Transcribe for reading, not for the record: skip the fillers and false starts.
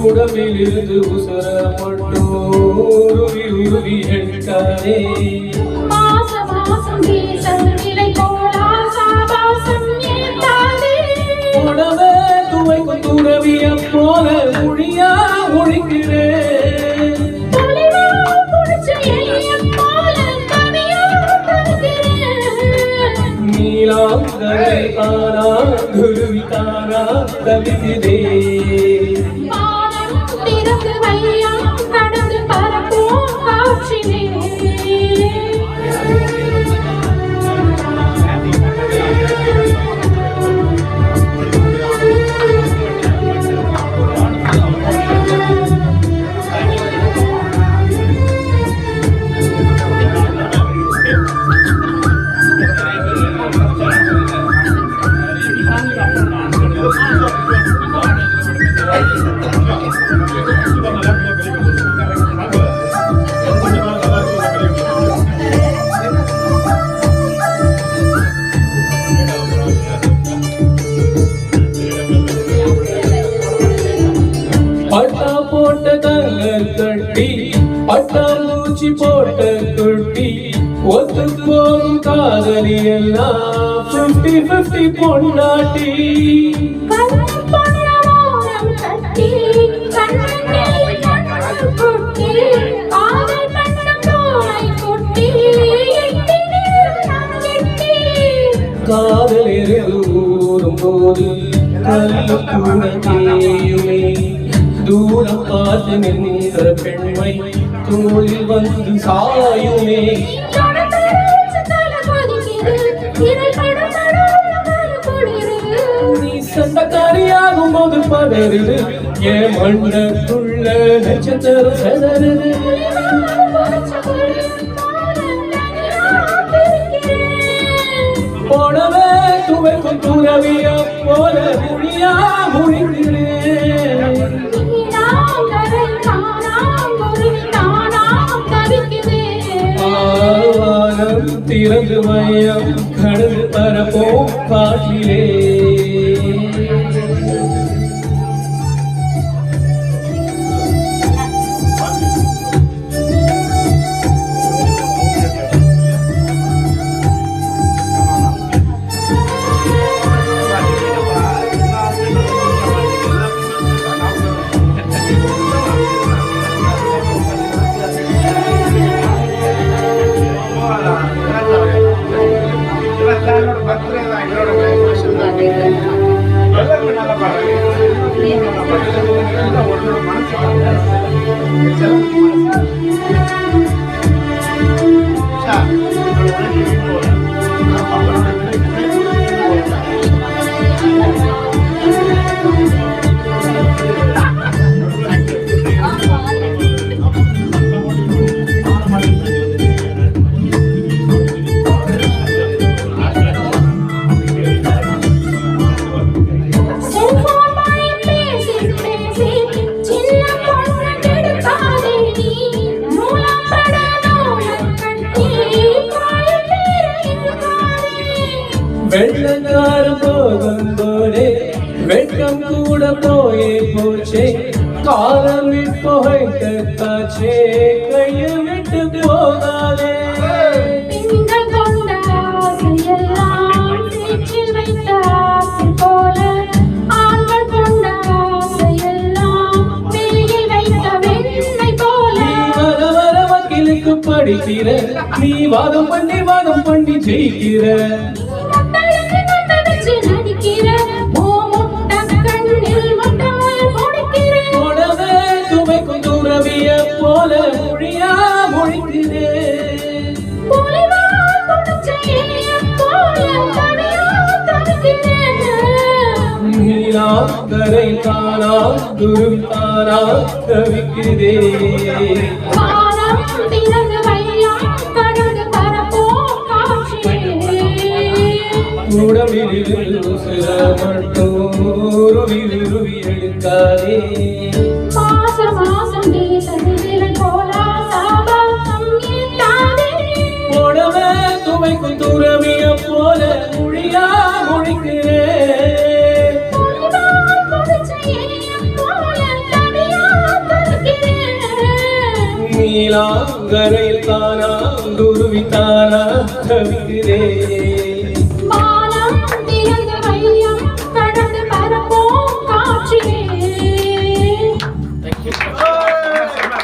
உடம்பிலிருந்து உசர மட்டும் உருவி உருவி எடுக்காதே மாசம் மாசம் வீசல் நிலை போலா சாபாசம் ஏத்தாதே உடவே துவைக்கும் துறவிய போல மொழியா ஒழிக்கிறேன் நீலாங்கரை தானா குருவி தானா தவிக்கிறே பட்டா போட்ட தங்க கட்டி பட்டாம்பூச்சி போட்ட குட்டி ஒத்து போகும் காதலி எல்லாம் 50-50 பொன்னாட்டி காதலில் ஊறும் போது கல்லு கூட தேயுமே தூரம் பார்த்து நின்ற பெண்மை தோளில் வந்து சாயுமே நீ சண்டக்காரியாகும் போது பதறுது என் மண்டக்குள்ள நட்சத்திரம் செதறுது போனவே துவைக்கும் துறவிய போல மொழியா மொழிக்கிறேன் ஆவானம் திறந்து மையம் கடந்து பரப்போம் காட்டிலே வெள்ளக்காரம் போகும் போதே வெட்கம் கூட போயே போச்சே காலம் விட்டு காச்சே கையை விட்டு போகாதே படிக்கிற நீ வாதம் பண்ணி ஜெயிக்கிற துவைக்கும் துறவிய போல மொழியா மொழிக்கிறேன் நீலாங்கரை தானா குரு தானா தவிக்கிறதே உடம்பில் உசுர மட்டும் உருவி உருவி எடுக்காதே மாசம் மாசம் வீசல் நிலை போலா சாபாசம் ஏத்தாதே உடவே துவைக்கும் துறவிய போல மொழியா மொழிக்கிறேன் நீலாங்கரை நீலாங்கரையில் தானா குருவி தானா தவிக்கிறேன்